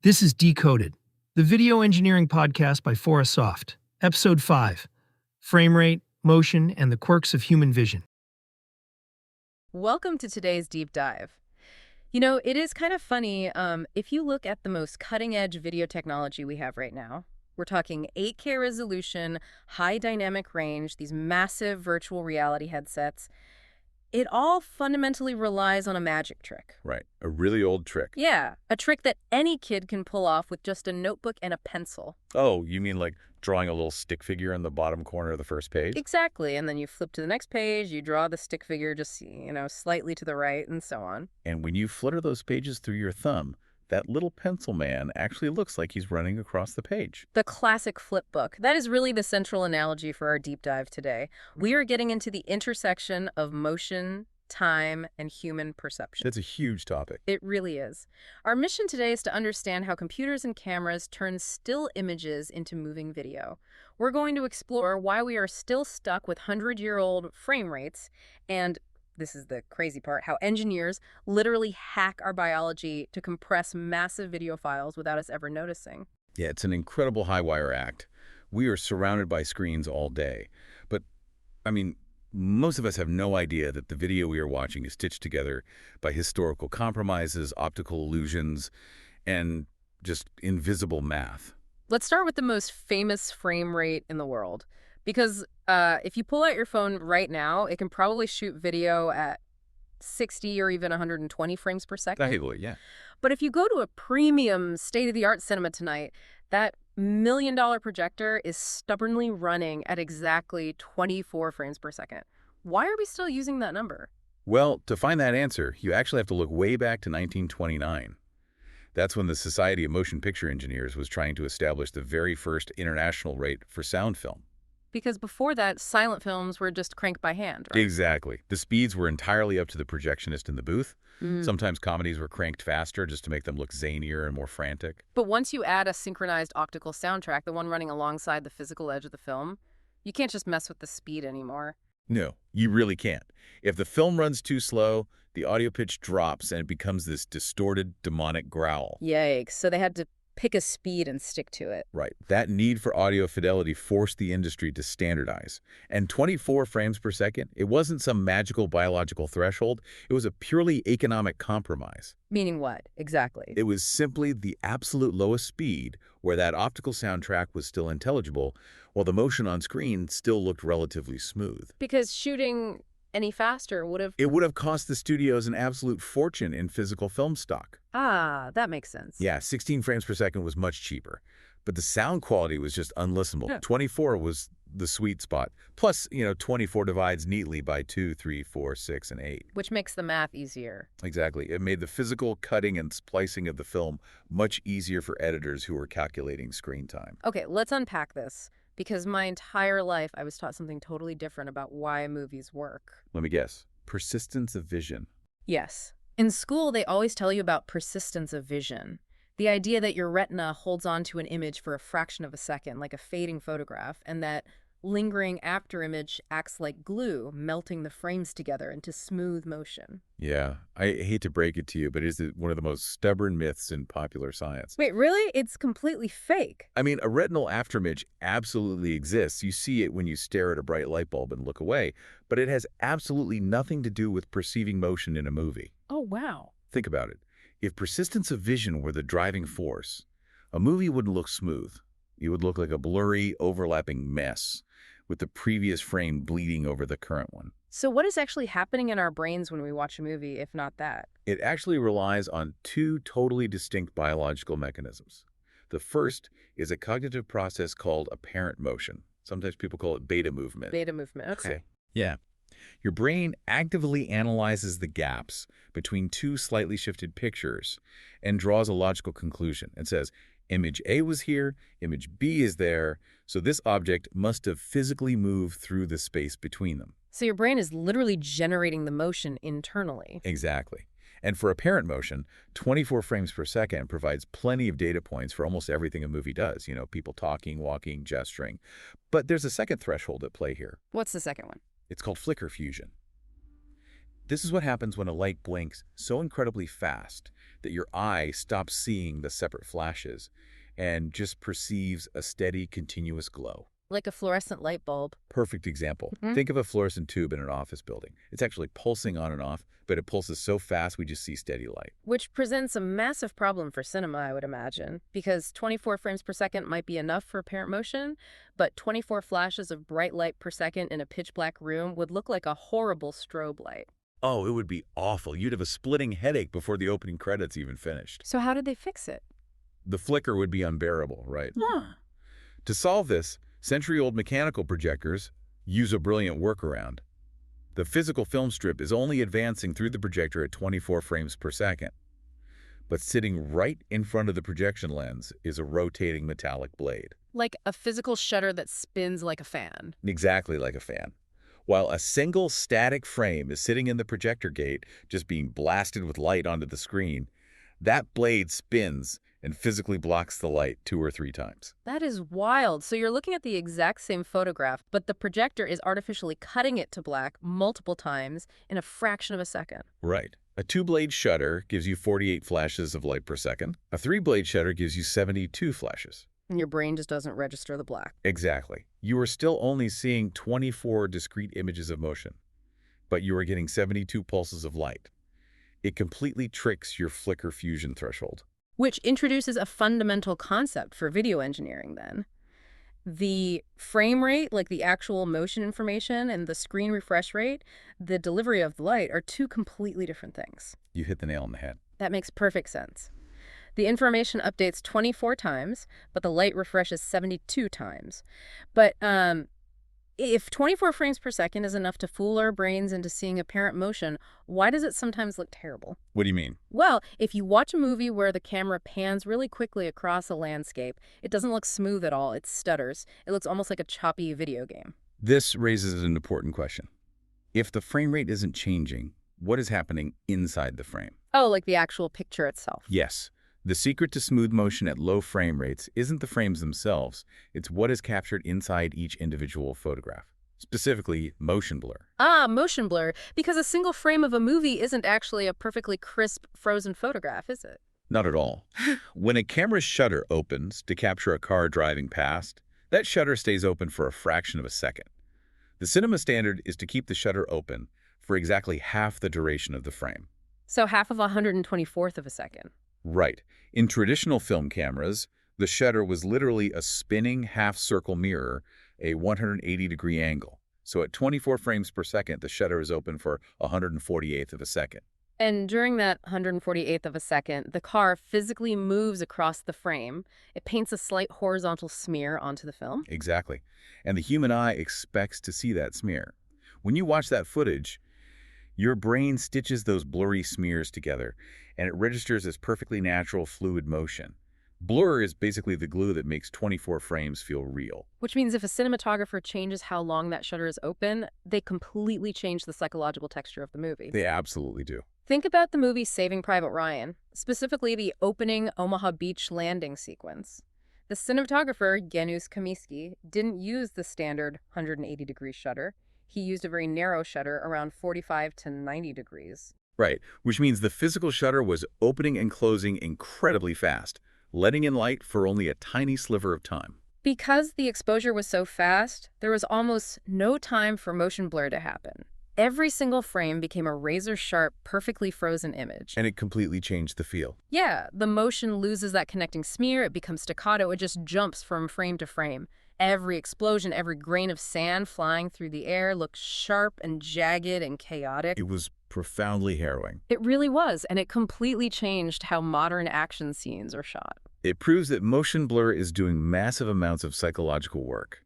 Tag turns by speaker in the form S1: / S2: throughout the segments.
S1: This is Decoded, the video engineering podcast by Fora Soft, Episode 5, Frame Rate, Motion, and the Quirks of Human Vision.
S2: Welcome to today's deep dive. You know, it is kind of funny, if you look at the most cutting-edge video technology we have right now, we're talking 8K resolution, high dynamic range, these massive virtual reality headsets. It all fundamentally relies on a magic trick.
S3: Right, a really old trick.
S2: Yeah, a trick that any kid can pull off with just a notebook and a pencil.
S3: Oh, you mean like drawing a little stick figure in the bottom corner of the first page?
S2: Exactly, and then you flip to the next page, you draw the stick figure just, slightly to the right, and so on.
S3: And when you flutter those pages through your thumb, that little pencil man actually looks like he's running across the page.
S2: The classic flip book. That is really the central analogy for our deep dive today. We are getting into the intersection of motion, time, and human perception.
S3: That's a huge topic.
S2: It really is. Our mission today is to understand how computers and cameras turn still images into moving video. We're going to explore why we are still stuck with 100-year-old frame rates and, this is the crazy part, how engineers literally hack our biology to compress massive video files without us ever noticing.
S3: Yeah, it's an incredible high-wire act. We are surrounded by screens all day. But, most of us have no idea that the video we are watching is stitched together by historical compromises, optical illusions, and just invisible math.
S2: Let's start with the most famous frame rate in the world. Because if you pull out your phone right now, it can probably shoot video at 60 or even 120 frames per second.
S3: Valuably, yeah.
S2: But if you go to a premium state-of-the-art cinema tonight, that $1 million projector is stubbornly running at exactly 24 frames per second. Why are we still using that number?
S3: Well, to find that answer, you actually have to look way back to 1929. That's when the Society of Motion Picture Engineers was trying to establish the very first international rate for sound film.
S2: Because before that, silent films were just cranked by hand, right?
S3: Exactly. The speeds were entirely up to the projectionist in the booth. Sometimes comedies were cranked faster just to make them look zanier and more frantic.
S2: But once you add a synchronized optical soundtrack, the one running alongside the physical edge of the film, you can't just mess with the speed anymore.
S3: No, you really can't. If the film runs too slow, the audio pitch drops and it becomes this distorted, demonic growl.
S2: Yikes. So they had to pick a speed and stick to it.
S3: Right. That need for audio fidelity forced the industry to standardize. And 24 frames per second, it wasn't some magical biological threshold. It was a purely economic compromise.
S2: Meaning what, exactly?
S3: It was simply the absolute lowest speed where that optical soundtrack was still intelligible, while the motion on screen still looked relatively smooth.
S2: Because shooting any faster would have...
S3: It would have cost the studios an absolute fortune in physical film stock.
S2: Ah, that makes sense.
S3: Yeah, 16 frames per second was much cheaper, but the sound quality was just unlistenable.
S2: Yeah.
S3: 24 was the sweet spot. Plus, 24 divides neatly by 2, 3, 4, 6, and 8.
S2: Which makes the math easier.
S3: Exactly. It made the physical cutting and splicing of the film much easier for editors who were calculating screen time.
S2: Okay, let's unpack this. Because my entire life, I was taught something totally different about why movies work.
S3: Let me guess. Persistence of vision.
S2: Yes. In school, they always tell you about persistence of vision. The idea that your retina holds on to an image for a fraction of a second, like a fading photograph, and that lingering after image acts like glue, melting the frames together into smooth motion.
S3: Yeah, I hate to break it to you, but it is one of the most stubborn myths in popular science.
S2: Wait, really? It's completely fake.
S3: A retinal afterimage absolutely exists. You see it when you stare at a bright light bulb and look away, but it has absolutely nothing to do with perceiving motion in a movie.
S2: Oh, wow.
S3: Think about it. If persistence of vision were the driving force, a movie wouldn't look smooth. It would look like a blurry, overlapping mess, with the previous frame bleeding over the current one.
S2: So what is actually happening in our brains when we watch a movie, if not that?
S3: It actually relies on two totally distinct biological mechanisms. The first is a cognitive process called apparent motion. Sometimes people call it beta movement.
S2: Beta movement, okay.
S3: Yeah. Your brain actively analyzes the gaps between two slightly shifted pictures and draws a logical conclusion and says, image A was here, image B is there, so this object must have physically moved through the space between them.
S2: So your brain is literally generating the motion internally.
S3: Exactly. And for apparent motion, 24 frames per second provides plenty of data points for almost everything a movie does. People talking, walking, gesturing. But there's a second threshold at play here.
S2: What's the second one?
S3: It's called flicker fusion. This is what happens when a light blinks so incredibly fast that your eye stops seeing the separate flashes and just perceives a steady, continuous glow.
S2: Like a fluorescent light bulb.
S3: Perfect example.
S2: Mhm.
S3: Think of a fluorescent tube in an office building. It's actually pulsing on and off, but it pulses so fast we just see steady light.
S2: Which presents a massive problem for cinema, I would imagine, because 24 frames per second might be enough for apparent motion, but 24 flashes of bright light per second in a pitch-black room would look like a horrible strobe light.
S3: Oh, it would be awful. You'd have a splitting headache before the opening credits even finished.
S2: So how did they fix it?
S3: The flicker would be unbearable, right?
S2: Huh.
S3: To solve this, century-old mechanical projectors use a brilliant workaround. The physical film strip is only advancing through the projector at 24 frames per second. But sitting right in front of the projection lens is a rotating metallic blade.
S2: Like a physical shutter that spins like a fan.
S3: Exactly like a fan. While a single static frame is sitting in the projector gate, just being blasted with light onto the screen, that blade spins and physically blocks the light 2 or 3 times.
S2: That is wild. So you're looking at the exact same photograph, but the projector is artificially cutting it to black multiple times in a fraction of a second.
S3: Right. A 2-blade shutter gives you 48 flashes of light per second. A 3-blade shutter gives you 72 flashes.
S2: And your brain just doesn't register the black.
S3: Exactly. You are still only seeing 24 discrete images of motion, but you are getting 72 pulses of light. It completely tricks your flicker fusion threshold.
S2: Which introduces a fundamental concept for video engineering then. The frame rate, like the actual motion information, and the screen refresh rate, the delivery of the light, are 2 completely different things.
S3: You hit the nail on the head.
S2: That makes perfect sense. The information updates 24 times, but the light refreshes 72 times. But if 24 frames per second is enough to fool our brains into seeing apparent motion, why does it sometimes look terrible?
S3: What do you mean?
S2: Well, if you watch a movie where the camera pans really quickly across a landscape, it doesn't look smooth at all. It stutters. It looks almost like a choppy video game.
S3: This raises an important question. If the frame rate isn't changing, what is happening inside the frame?
S2: Oh, like the actual picture itself.
S3: Yes. The secret to smooth motion at low frame rates isn't the frames themselves, it's what is captured inside each individual photograph, specifically motion blur.
S2: Ah, motion blur, because a single frame of a movie isn't actually a perfectly crisp, frozen photograph, is it?
S3: Not at all. When a camera's shutter opens to capture a car driving past, that shutter stays open for a fraction of a second. The cinema standard is to keep the shutter open for exactly half the duration of the frame.
S2: So half of 124th of a second.
S3: Right. In traditional film cameras, the shutter was literally a spinning half-circle mirror, a 180-degree angle. So at 24 frames per second, the shutter is open for 148th of a second.
S2: And during that 148th of a second, the car physically moves across the frame. It paints a slight horizontal smear onto the film.
S3: Exactly. And the human eye expects to see that smear. When you watch that footage, your brain stitches those blurry smears together, and it registers as perfectly natural fluid motion. Blur is basically the glue that makes 24 frames feel real.
S2: Which means if a cinematographer changes how long that shutter is open, they completely change the psychological texture of the movie.
S3: They absolutely do.
S2: Think about the movie Saving Private Ryan, specifically the opening Omaha Beach landing sequence. The cinematographer, Janusz Kaminski, didn't use the standard 180-degree shutter. He used a very narrow shutter around 45 to 90 degrees.
S3: Right, which means the physical shutter was opening and closing incredibly fast, letting in light for only a tiny sliver of time.
S2: Because the exposure was so fast, there was almost no time for motion blur to happen. Every single frame became a razor-sharp, perfectly frozen image.
S3: And it completely changed the feel.
S2: Yeah, the motion loses that connecting smear, it becomes staccato, it just jumps from frame to frame. Every explosion, every grain of sand flying through the air looked sharp and jagged and chaotic.
S3: It was profoundly harrowing.
S2: It really was, and it completely changed how modern action scenes are shot.
S3: It proves that motion blur is doing massive amounts of psychological work.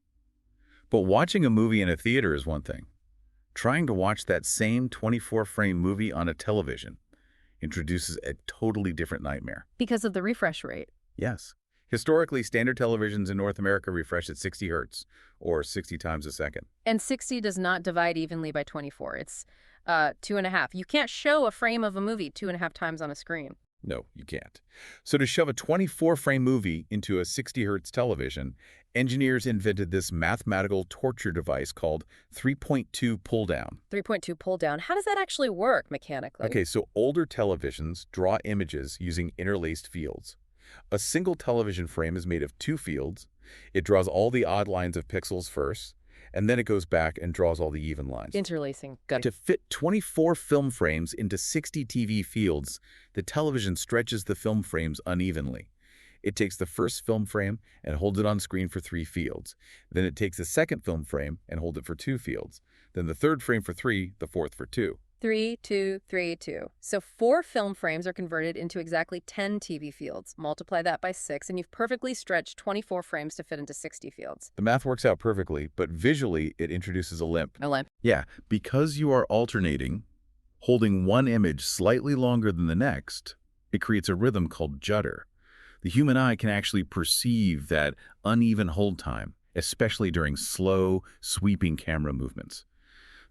S3: But watching a movie in a theater is one thing. Trying to watch that same 24-frame movie on a television introduces a totally different nightmare.
S2: Because of the refresh rate.
S3: Yes. Historically, standard televisions in North America refresh at 60 hertz, or 60 times a second.
S2: And 60 does not divide evenly by 24. It's 2.5. You can't show a frame of a movie 2.5 times on a screen.
S3: No, you can't. So to shove a 24-frame movie into a 60 hertz television, engineers invented this mathematical torture device called 3.2 pulldown.
S2: 3.2 pull down. How does that actually work mechanically?
S3: Okay, so older televisions draw images using interlaced fields. A single television frame is made of two fields. It draws all the odd lines of pixels first, and then it goes back and draws all the even lines.
S2: Interlacing. Got it.
S3: To fit 24 film frames into 60 TV fields, the television stretches the film frames unevenly. It takes the first film frame and holds it on screen for 3 fields. Then it takes the second film frame and holds it for 2 fields. Then the third frame for 3, the fourth for 2.
S2: 3, 2, 3, 2. So 4 film frames are converted into exactly 10 TV fields. Multiply that by 6, and you've perfectly stretched 24 frames to fit into 60 fields.
S3: The math works out perfectly, but visually it introduces a limp.
S2: A limp.
S3: Yeah, because you are alternating, holding one image slightly longer than the next, it creates a rhythm called judder. The human eye can actually perceive that uneven hold time, especially during slow, sweeping camera movements.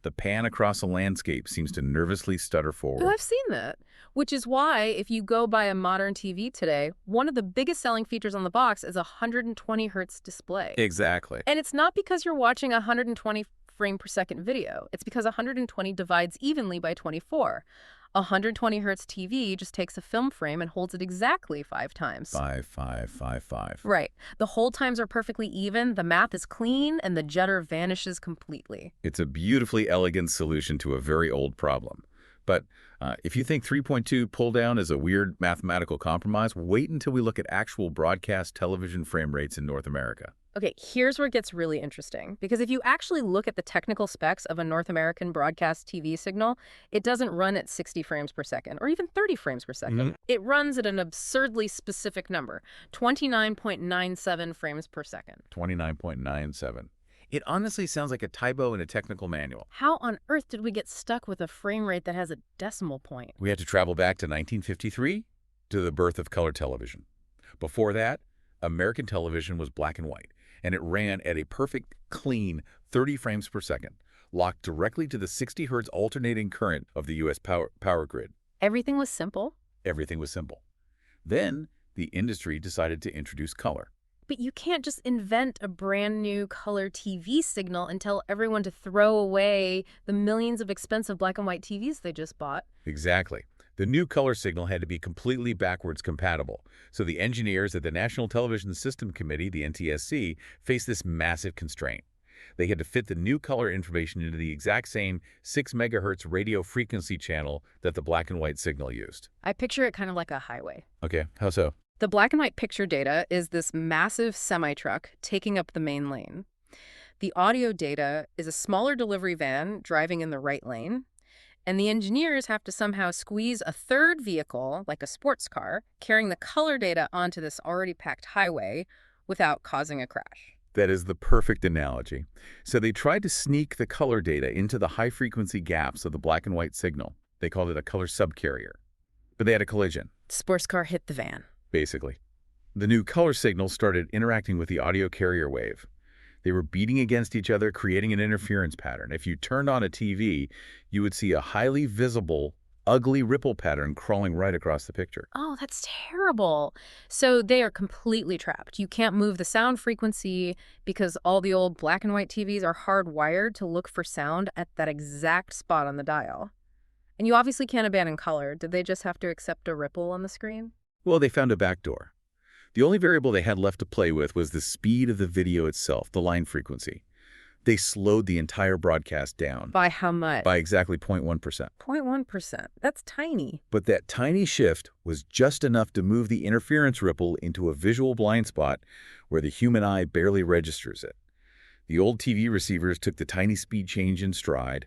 S3: The pan across a landscape seems to nervously stutter forward.
S2: Oh, I've seen that. Which is why, if you go buy a modern TV today, one of the biggest selling features on the box is a 120 hertz display.
S3: Exactly.
S2: And it's not because you're watching a 120 frame per second video. It's because 120 divides evenly by 24. A 120 hertz TV just takes a film frame and holds it exactly 5 times.
S3: 5, 5, 5, 5.
S2: Right. The hold times are perfectly even, the math is clean, and the judder vanishes completely.
S3: It's a beautifully elegant solution to a very old problem. But if you think 3.2 pull-down is a weird mathematical compromise, wait until we look at actual broadcast television frame rates in North America.
S2: Okay, here's where it gets really interesting. Because if you actually look at the technical specs of a North American broadcast TV signal, it doesn't run at 60 frames per second or even 30 frames per second. It runs at an absurdly specific number, 29.97 frames per second.
S3: 29.97. It honestly sounds like a typo in a technical manual.
S2: How on earth did we get stuck with a frame rate that has a decimal point?
S3: We had to travel back to 1953 to the birth of color television. Before that, American television was black and white, and it ran at a perfect, clean 30 frames per second, locked directly to the 60 hertz alternating current of the U.S. power grid.
S2: Everything was simple.
S3: Everything was simple. Then the industry decided to introduce color.
S2: But you can't just invent a brand new color TV signal and tell everyone to throw away the millions of expensive black and white TVs they just bought.
S3: Exactly. The new color signal had to be completely backwards compatible. So the engineers at the National Television System Committee, the NTSC, faced this massive constraint. They had to fit the new color information into the exact same 6 megahertz radio frequency channel that the black and white signal used.
S2: I picture it kind of like a highway.
S3: Okay, how so?
S2: The black and white picture data is this massive semi-truck taking up the main lane. The audio data is a smaller delivery van driving in the right lane. And the engineers have to somehow squeeze a third vehicle, like a sports car, carrying the color data onto this already packed highway without causing a crash.
S3: That is the perfect analogy. So they tried to sneak the color data into the high-frequency gaps of the black and white signal. They called it a color subcarrier. But they had a collision.
S2: The sports car hit the van.
S3: Basically. The new color signal started interacting with the audio carrier wave. They were beating against each other, creating an interference pattern. If you turned on a TV, you would see a highly visible, ugly ripple pattern crawling right across the picture.
S2: Oh, that's terrible. So they are completely trapped. You can't move the sound frequency because all the old black and white TVs are hardwired to look for sound at that exact spot on the dial. And you obviously can't abandon color. Did they just have to accept a ripple on the screen?
S3: Well, they found a backdoor. The only variable they had left to play with was the speed of the video itself, the line frequency. They slowed the entire broadcast down.
S2: By how much?
S3: By exactly 0.1%.
S2: 0.1%. That's tiny.
S3: But that tiny shift was just enough to move the interference ripple into a visual blind spot where the human eye barely registers it. The old TV receivers took the tiny speed change in stride,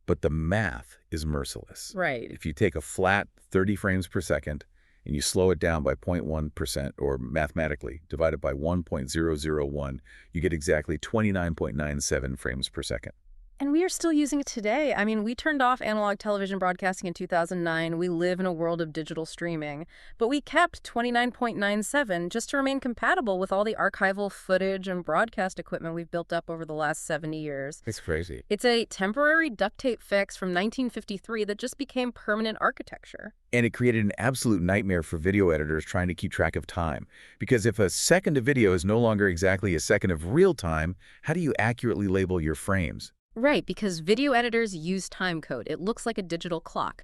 S3: but the math is merciless.
S2: Right.
S3: If you take a flat 30 frames per second and you slow it down by 0.1%, or mathematically divide it by 1.001, you get exactly 29.97 frames per second.
S2: And we are still using it today. I mean, we turned off analog television broadcasting in 2009. We live in a world of digital streaming. But we kept 29.97 just to remain compatible with all the archival footage and broadcast equipment we've built up over the last 70 years.
S3: It's crazy.
S2: It's a temporary duct tape fix from 1953 that just became permanent architecture.
S3: And it created an absolute nightmare for video editors trying to keep track of time. Because if a second of video is no longer exactly a second of real time, how do you accurately label your frames?
S2: Right, because video editors use time code. It looks like a digital clock.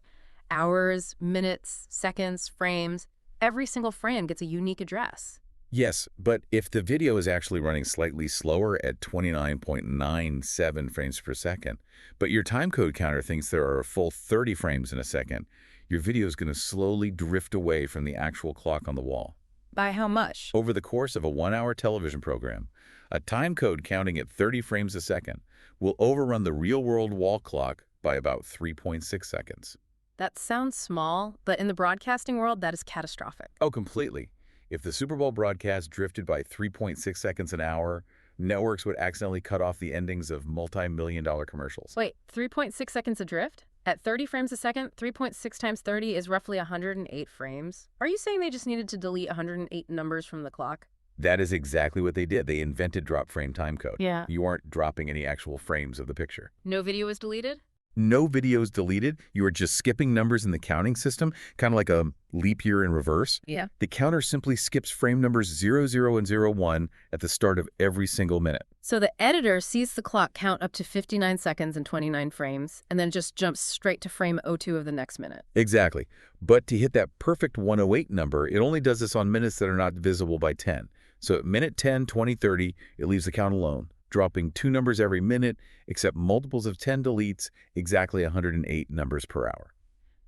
S2: Hours, minutes, seconds, frames. Every single frame gets a unique address.
S3: Yes, but if the video is actually running slightly slower at 29.97 frames per second, but your timecode counter thinks there are a full 30 frames in a second, your video is going to slowly drift away from the actual clock on the wall.
S2: By how much?
S3: Over the course of a 1-hour television program, a timecode counting at 30 frames a second will overrun the real-world wall clock by about 3.6 seconds.
S2: That sounds small, but in the broadcasting world, that is catastrophic.
S3: Oh, completely. If the Super Bowl broadcast drifted by 3.6 seconds an hour, networks would accidentally cut off the endings of multi-million-dollar commercials.
S2: Wait, 3.6 seconds adrift? At 30 frames a second, 3.6 times 30 is roughly 108 frames. Are you saying they just needed to delete 108 numbers from the clock?
S3: That is exactly what they did. They invented drop frame timecode.
S2: Yeah.
S3: You aren't dropping any actual frames of the picture.
S2: No video was deleted?
S3: No videos deleted. You are just skipping numbers in the counting system, kind of like a leap year in reverse.
S2: Yeah.
S3: The counter simply skips frame numbers 00 and 01 at the start of every single minute.
S2: So the editor sees the clock count up to 59 seconds and 29 frames, and then just jumps straight to frame 02 of the next minute.
S3: Exactly. But to hit that perfect 108 number, it only does this on minutes that are not divisible by 10. So at minute 10, 20, 30, it leaves the count alone, dropping 2 numbers every minute, except multiples of 10 deletes, exactly 108 numbers per hour.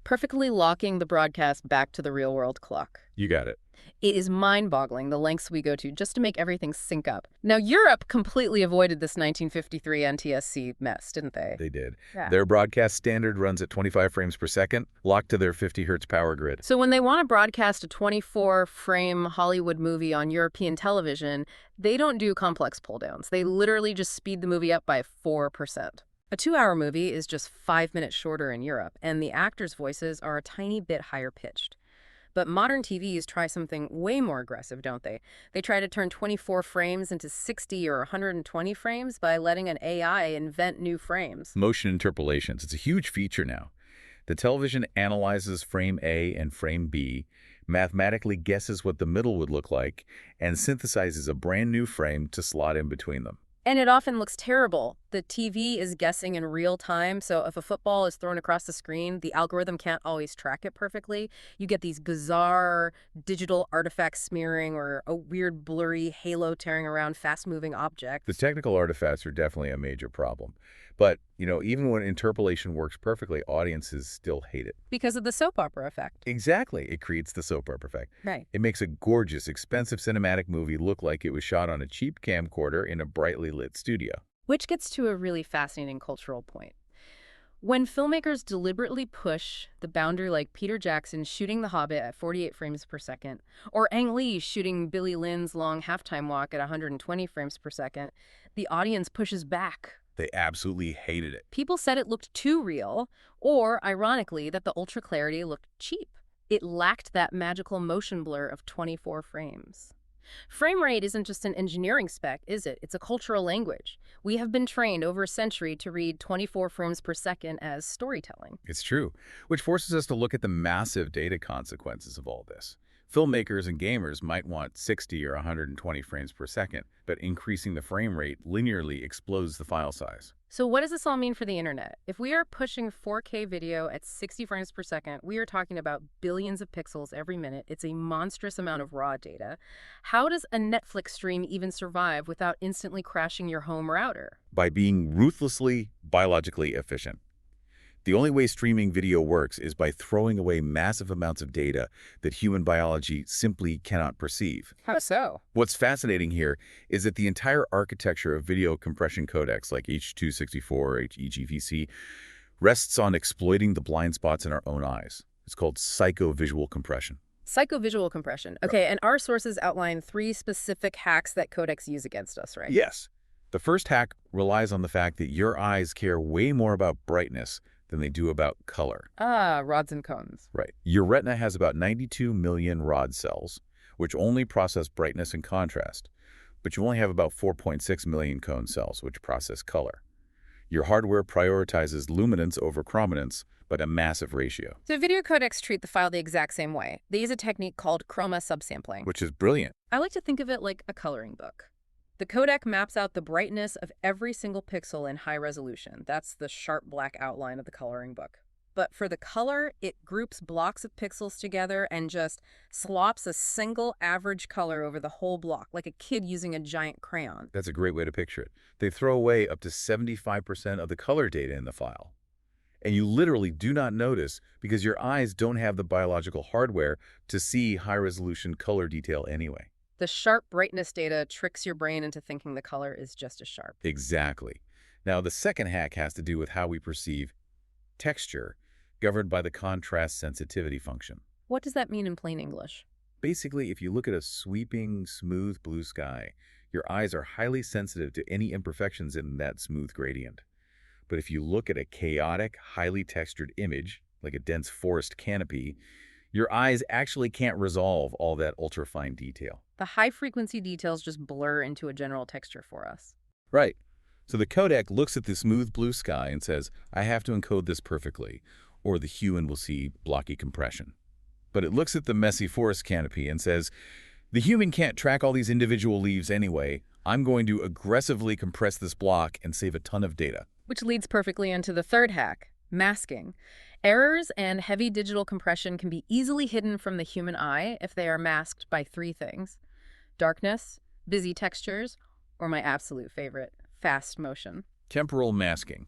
S2: Perfectly locking the broadcast back to the real-world clock.
S3: You got it.
S2: It is mind-boggling the lengths we go to just to make everything sync up. Now, Europe completely avoided this 1953 NTSC mess, didn't they?
S3: They did.
S2: Yeah.
S3: Their broadcast standard runs at 25 frames per second, locked to their 50 hertz power grid.
S2: So when they want to broadcast a 24-frame Hollywood movie on European television, they don't do complex pull-downs. They literally just speed the movie up by 4%. A 2-hour movie is just 5 minutes shorter in Europe, and the actors' voices are a tiny bit higher pitched. But modern TVs try something way more aggressive, don't they? They try to turn 24 frames into 60 or 120 frames by letting an AI invent new frames.
S3: Motion interpolations. It's a huge feature now. The television analyzes frame A and frame B, mathematically guesses what the middle would look like, and synthesizes a brand new frame to slot in between them.
S2: And it often looks terrible. The TV is guessing in real time, so if a football is thrown across the screen, the algorithm can't always track it perfectly. You get these bizarre digital artifact smearing or a weird blurry halo tearing around fast-moving objects.
S3: The technical artifacts are definitely a major problem. But, even when interpolation works perfectly, audiences still hate it.
S2: Because of the soap opera effect.
S3: Exactly. It creates the soap opera effect.
S2: Right.
S3: It makes a gorgeous, expensive cinematic movie look like it was shot on a cheap camcorder in a brightly lit studio.
S2: Which gets to a really fascinating cultural point. When filmmakers deliberately push the boundary, like Peter Jackson shooting The Hobbit at 48 frames per second, or Ang Lee shooting Billy Lynn's long halftime walk at 120 frames per second, the audience pushes back.
S3: They absolutely hated it.
S2: People said it looked too real, or, ironically, that the ultra clarity looked cheap. It lacked that magical motion blur of 24 frames. Frame rate isn't just an engineering spec, is it? It's a cultural language. We have been trained over a century to read 24 frames per second as storytelling.
S3: It's true, which forces us to look at the massive data consequences of all this. Filmmakers and gamers might want 60 or 120 frames per second, but increasing the frame rate linearly explodes the file size.
S2: So what does this all mean for the internet? If we are pushing 4K video at 60 frames per second, we are talking about billions of pixels every minute. It's a monstrous amount of raw data. How does a Netflix stream even survive without instantly crashing your home router?
S3: By being ruthlessly biologically efficient. The only way streaming video works is by throwing away massive amounts of data that human biology simply cannot perceive.
S2: How so?
S3: What's fascinating here is that the entire architecture of video compression codecs like H.264 or HEVC rests on exploiting the blind spots in our own eyes. It's called psychovisual compression.
S2: Psychovisual compression. Okay, and our sources outline 3 specific hacks that codecs use against us, right?
S3: Yes. The first hack relies on the fact that your eyes care way more about brightness than they do about color.
S2: Ah, rods and cones.
S3: Right. Your retina has about 92 million rod cells, which only process brightness and contrast, but you only have about 4.6 million cone cells, which process color. Your hardware prioritizes luminance over chrominance, but a massive ratio.
S2: So video codecs treat the file the exact same way. They use a technique called chroma subsampling.
S3: Which is brilliant.
S2: I like to think of it like a coloring book. The codec maps out the brightness of every single pixel in high resolution. That's the sharp black outline of the coloring book. But for the color, it groups blocks of pixels together and just slops a single average color over the whole block, like a kid using a giant crayon.
S3: That's a great way to picture it. They throw away up to 75% of the color data in the file. And you literally do not notice because your eyes don't have the biological hardware to see high-resolution color detail anyway.
S2: The sharp brightness data tricks your brain into thinking the color is just as sharp.
S3: Exactly. Now, the second hack has to do with how we perceive texture, governed by the contrast sensitivity function.
S2: What does that mean in plain English?
S3: Basically, if you look at a sweeping, smooth blue sky, your eyes are highly sensitive to any imperfections in that smooth gradient. But if you look at a chaotic, highly textured image, like a dense forest canopy, your eyes actually can't resolve all that ultrafine detail.
S2: The high-frequency details just blur into a general texture for us.
S3: Right. So the codec looks at the smooth blue sky and says, I have to encode this perfectly, or the human will see blocky compression. But it looks at the messy forest canopy and says, the human can't track all these individual leaves anyway. I'm going to aggressively compress this block and save a ton of data.
S2: Which leads perfectly into the third hack, masking. Errors and heavy digital compression can be easily hidden from the human eye if they are masked by three things: darkness, busy textures, or my absolute favorite, fast motion.
S3: Temporal masking.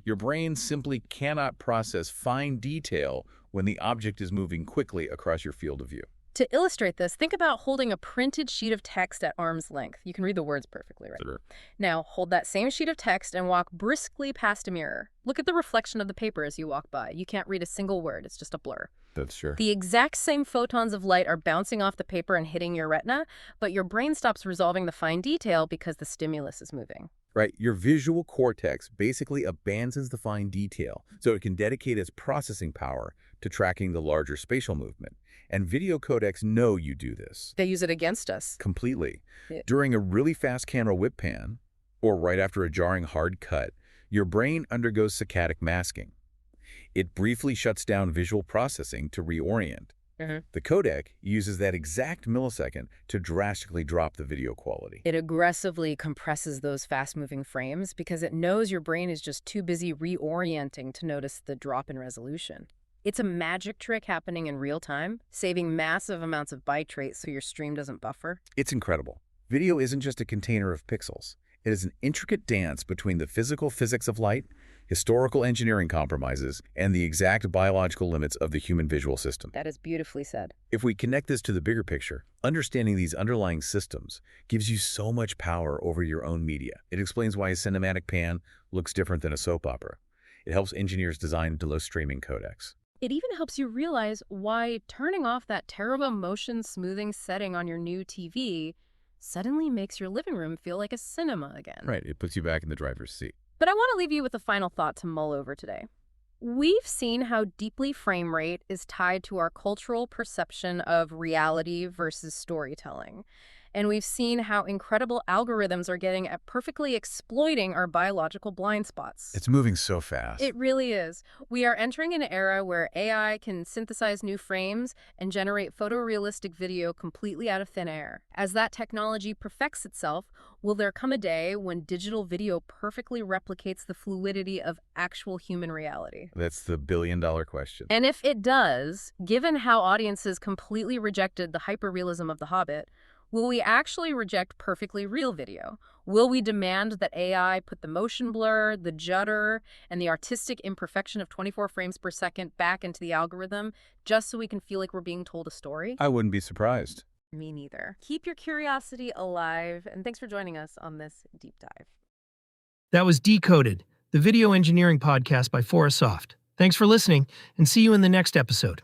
S3: Your brain simply cannot process fine detail when the object is moving quickly across your field of view.
S2: To illustrate this, think about holding a printed sheet of text at arm's length. You can read the words perfectly, right?
S3: Sure.
S2: Now, hold that same sheet of text and walk briskly past a mirror. Look at the reflection of the paper as you walk by. You can't read a single word. It's just a blur.
S3: That's sure.
S2: The exact same photons of light are bouncing off the paper and hitting your retina, but your brain stops resolving the fine detail because the stimulus is moving.
S3: Right, your visual cortex basically abandons the fine detail so it can dedicate its processing power to tracking the larger spatial movement. And video codecs know you do this.
S2: They use it against us.
S3: Completely.
S2: Yeah.
S3: During a really fast camera whip pan, or right after a jarring hard cut, your brain undergoes saccadic masking. It briefly shuts down visual processing to reorient. The codec uses that exact millisecond to drastically drop the video quality.
S2: It aggressively compresses those fast-moving frames because it knows your brain is just too busy reorienting to notice the drop in resolution. It's a magic trick happening in real time, saving massive amounts of byte rate so your stream doesn't buffer.
S3: It's incredible. Video isn't just a container of pixels. It is an intricate dance between the physical physics of light, historical engineering compromises, and the exact biological limits of the human visual system.
S2: That is beautifully said.
S3: If we connect this to the bigger picture, understanding these underlying systems gives you so much power over your own media. It explains why a cinematic pan looks different than a soap opera. It helps engineers design low streaming codecs.
S2: It even helps you realize why turning off that terrible motion smoothing setting on your new TV suddenly makes your living room feel like a cinema again.
S3: Right, it puts you back in the driver's seat.
S2: But I want to leave you with a final thought to mull over today. We've seen how deeply frame rate is tied to our cultural perception of reality versus storytelling. And we've seen how incredible algorithms are getting at perfectly exploiting our biological blind spots.
S3: It's moving so fast.
S2: It really is. We are entering an era where AI can synthesize new frames and generate photorealistic video completely out of thin air. As that technology perfects itself, will there come a day when digital video perfectly replicates the fluidity of actual human reality?
S3: That's the billion-dollar question.
S2: And if it does, given how audiences completely rejected the hyperrealism of The Hobbit, will we actually reject perfectly real video? Will we demand that AI put the motion blur, the judder, and the artistic imperfection of 24 frames per second back into the algorithm just so we can feel like we're being told a story?
S3: I wouldn't be surprised.
S2: Me neither. Keep your curiosity alive, and thanks for joining us on this deep dive.
S1: That was Decoded, the video engineering podcast by Fora Soft. Thanks for listening, and see you in the next episode.